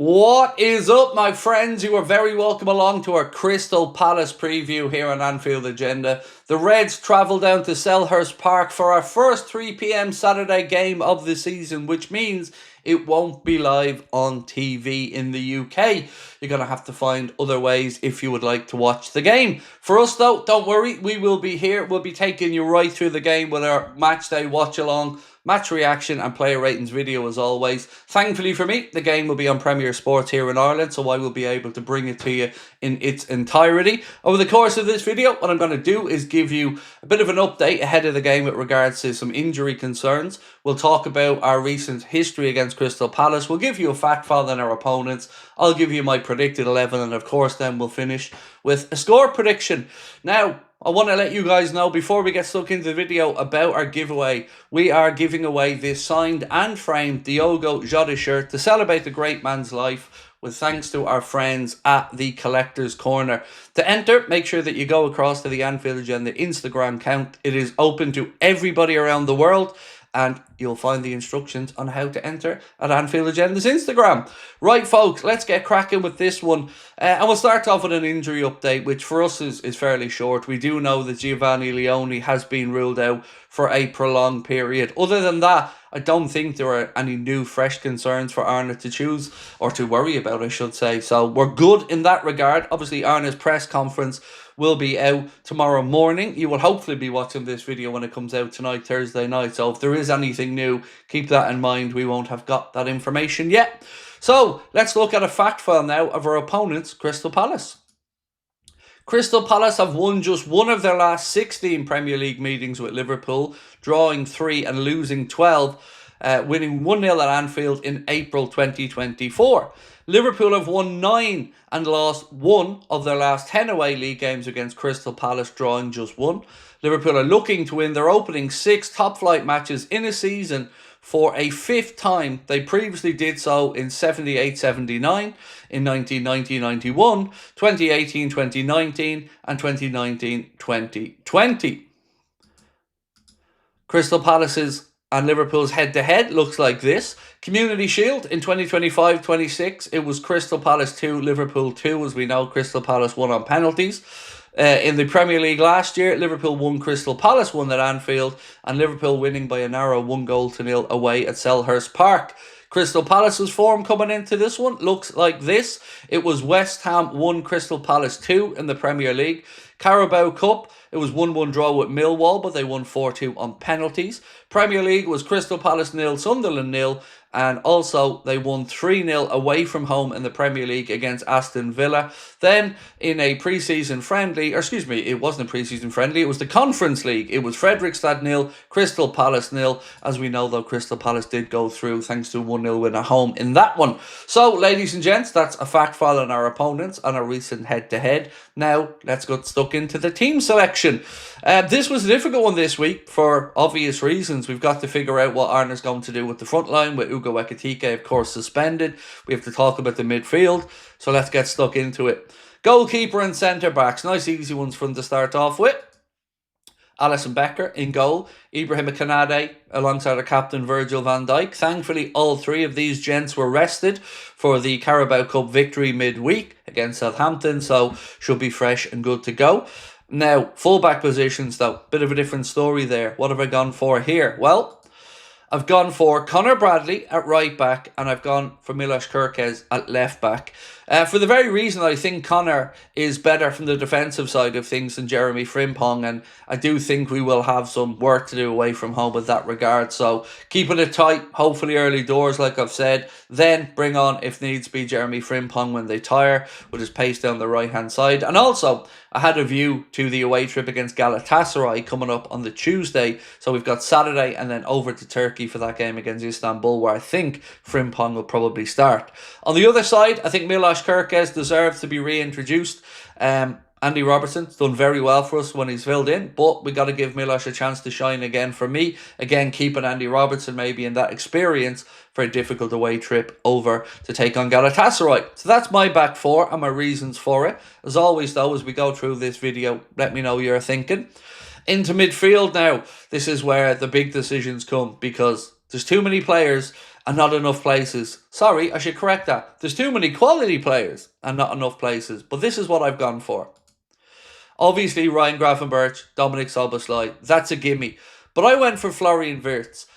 What is up, my friends? You are very welcome along to our Crystal Palace preview here on Anfield Agenda. The Reds travel down to Selhurst Park for our first 3 p.m. Saturday game of the season, which means it won't be live on TV in the UK. You're going to have to find other ways if you would like to watch the game. For us, though, don't worry. We will be here. We'll be taking you right through the game with our matchday watch-along, match reaction and player ratings video as always. Thankfully for me, the game will be on Premier Sports here in Ireland, so I will be able to bring it to you in its entirety. Over the course of this video, what I'm going to do is give you a bit of an update ahead of the game with regards to some injury concerns. We'll talk about our recent history against Crystal Palace. We'll give you a fact file on our opponents. I'll give you my predicted 11, and of course then we'll finish with a score prediction. Now, I want to let you guys know before we get stuck into the video about our giveaway. We are giving away this signed and framed Diogo Jota shirt to celebrate the great man's life, with thanks to our friends at the Collector's Corner. To enter, make sure that you go across to the Anfield Agenda Instagram account. It is open to everybody around the world, and you'll find the instructions on how to enter at Anfield Agenda's Instagram. Right, folks, let's get cracking with this one. And we'll start off with an injury update, which for us is fairly short. We do know that Giovanni Leone has been ruled out for a prolonged period. Other than that, I don't think there are any new fresh concerns for Arne to choose, or to worry about, I should say. So we're good in that regard. Obviously, Arne's press conference will be out tomorrow morning. You will hopefully be watching this video when it comes out tonight, Thursday night. So if there is anything new, keep that in mind. We won't have got that information yet. So let's look at a fact file now of our opponents, Crystal Palace. Crystal Palace have won just one of their last 16 Premier League meetings with Liverpool, drawing 3 and losing 12, winning 1-0 at Anfield in April 2024. Liverpool have won 9 and lost 1 of their last 10 away league games against Crystal Palace, drawing just 1. Liverpool are looking to win their opening 6 top-flight matches in a season for a 5th time. They previously did so in 78-79, in 1990-91, 2018-2019, and 2019-2020. Crystal Palace's and Liverpool's head-to-head looks like this. Community Shield in 2025-26, it was Crystal Palace 2, Liverpool 2. As we know, Crystal Palace won on penalties. In the Premier League last year, Liverpool won, Crystal Palace won at Anfield, and Liverpool winning by a narrow 1-0 away at Selhurst Park. Crystal Palace's form coming into this one looks like this. It was West Ham 1, Crystal Palace 2 in the Premier League. Carabao Cup, it was 1-1 draw with Millwall, but they won 4-2 on penalties. Premier League was Crystal Palace 0, Sunderland 0, and also they won 3-0 away from home in the Premier League against Aston Villa. Then in a pre-season friendly, or excuse me, it wasn't a pre-season friendly, it was the Conference League. It was Fredrikstad 0, Crystal Palace 0. As we know, though, Crystal Palace did go through thanks to a 1-0 win at home in that one. So, ladies and gents, that's a fact file on our opponents and our recent head-to-head. Now, let's get stuck into the team selection. This was a difficult one this week for obvious reasons. We've got to figure out what Arne's going to do with the front line, with Ugo Ekitike, of course, suspended. We have to talk about the midfield, so let's get stuck into it. Goalkeeper and centre-backs. Nice easy ones for them to start off with. Alisson Becker in goal, Ibrahima Konate alongside our captain Virgil van Dijk. Thankfully, all 3 of these gents were rested for the Carabao Cup victory midweek against Southampton, so should be fresh and good to go. Now, full-back positions though, bit of a different story there. What have I gone for here? Well, I've gone for Conor Bradley at right back, and I've gone for Milos Kerkez at left back. For the very reason I think Conor is better from the defensive side of things than Jeremy Frimpong, and I do think we will have some work to do away from home with that regard. So keeping it tight, hopefully early doors, like I've said. Then bring on, if needs be, Jeremy Frimpong when they tire, with his pace down the right-hand side. And also, I had a view to the away trip against Galatasaray coming up on the Tuesday. So we've got Saturday and then over to Turkey for that game against Istanbul, where I think Frimpong will probably start. On the other side, I think Milos Kerkez deserves to be reintroduced. Andy Robertson's done very well for us when he's filled in, but we got to give Milos a chance to shine again for me. Again, keeping Andy Robertson maybe in that experience for a difficult away trip over to take on Galatasaray. So that's my back 4 and my reasons for it. As always though, as we go through this video, let me know your thinking. Into midfield now, this is where the big decisions come, because there's too many players and not enough places. Sorry, I should correct that. There's too many quality players and not enough places. But this is what I've gone for. Obviously, Ryan Gravenberch, Dominic Szoboszlai, that's a gimme. But I went for Florian Wirtz.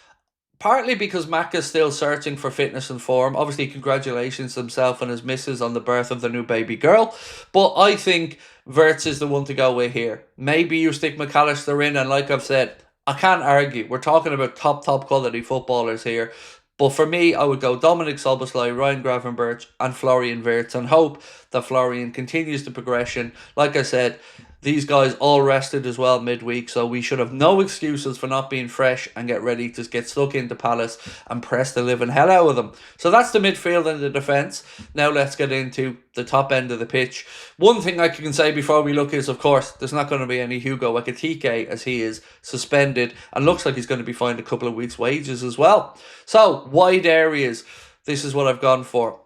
Partly because Mac is still searching for fitness and form. Obviously, congratulations to himself and his missus on the birth of their new baby girl. But I think Wirtz is the one to go with here. Maybe you stick McAllister in, and like I've said, I can't argue. We're talking about top quality footballers here. But for me, I would go Dominic Szoboszlai, Ryan Gravenberch and Florian Wirtz and hope that Florian continues the progression. Like I said, these guys all rested as well midweek, so we should have no excuses for not being fresh and get ready to get stuck into Palace and press the living hell out of them. So that's the midfield and the defence. Now let's get into the top end of the pitch. One thing I can say before we look is, of course, there's not going to be any Hugo Ekitike as he is suspended and looks like he's going to be fined a couple of weeks' wages as well. So, wide areas. This is what I've gone for.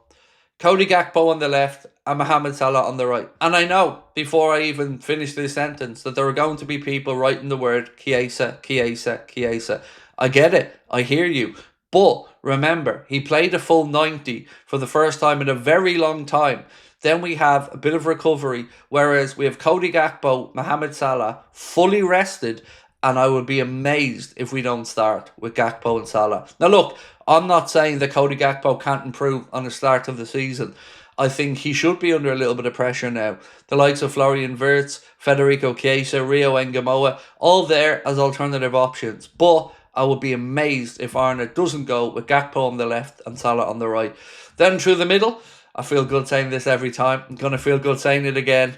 Cody Gakpo on the left and Mohamed Salah on the right. And I know, before I even finish this sentence, that there are going to be people writing the word Chiesa, Chiesa, Chiesa. I get it. I hear you. But remember, he played a full 90 for the first time in a very long time. Then we have a bit of recovery, whereas we have Cody Gakpo, Mohamed Salah, fully rested, and I would be amazed if we don't start with Gakpo and Salah. Now look, I'm not saying that Cody Gakpo can't improve on the start of the season. I think he should be under a little bit of pressure now. The likes of Florian Wirtz, Federico Chiesa, Rio Ngamoa, all there as alternative options. But I would be amazed if Arne doesn't go with Gakpo on the left and Salah on the right. Then through the middle, I feel good saying this every time. I'm going to feel good saying it again.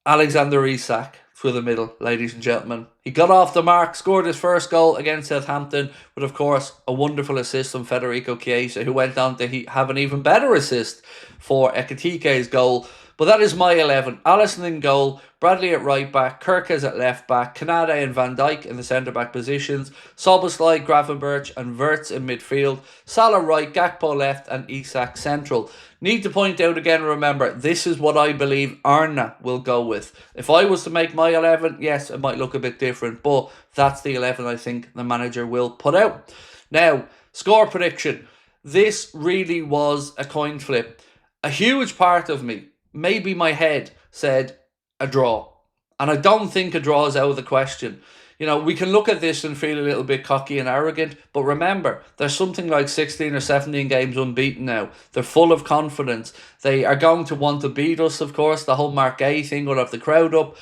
Alexander Isak through the middle, ladies and gentlemen. He got off the mark, scored his first goal against Southampton, with, of course, a wonderful assist from Federico Chiesa, who went on to have an even better assist for Ekitike's goal. But that is my 11. Alisson in goal, Bradley at right back, Kirkes at left back, Kanade and Van Dijk in the centre back positions, Szoboszlai, Gravenberch and Wirtz in midfield, Salah right, Gakpo left and Isak central. Need to point out again, remember, this is what I believe Arne will go with. If I was to make my 11, yes, it might look a bit different, but that's the 11 I think the manager will put out. Now, score prediction. This really was a coin flip. A huge part of me, maybe my head, said a draw. And I don't think a draw is out of the question. You know, we can look at this and feel a little bit cocky and arrogant, but remember, there's something like 16 or 17 games unbeaten now. They're full of confidence. They are going to want to beat us, of course. The whole Mark Gay thing will have the crowd up.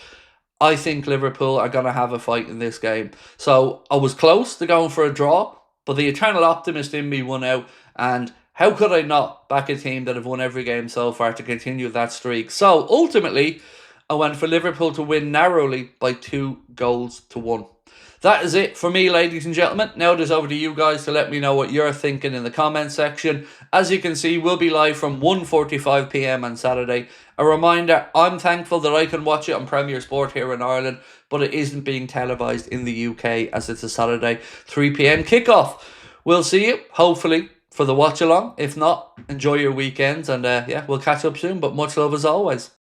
I think Liverpool are going to have a fight in this game. So I was close to going for a draw, but the eternal optimist in me won out, and how could I not back a team that have won every game so far to continue that streak? So ultimately, I went for Liverpool to win narrowly by 2-1. That is it for me, ladies and gentlemen. Now it is over to you guys to let me know what you're thinking in the comment section. As you can see, we'll be live from 1:45 p.m. on Saturday. A reminder, I'm thankful that I can watch it on Premier Sport here in Ireland, but it isn't being televised in the UK as it's a Saturday 3 p.m. kickoff. We'll see you, hopefully, for the watch along. If not, enjoy your weekends, and yeah, we'll catch up soon, but much love as always.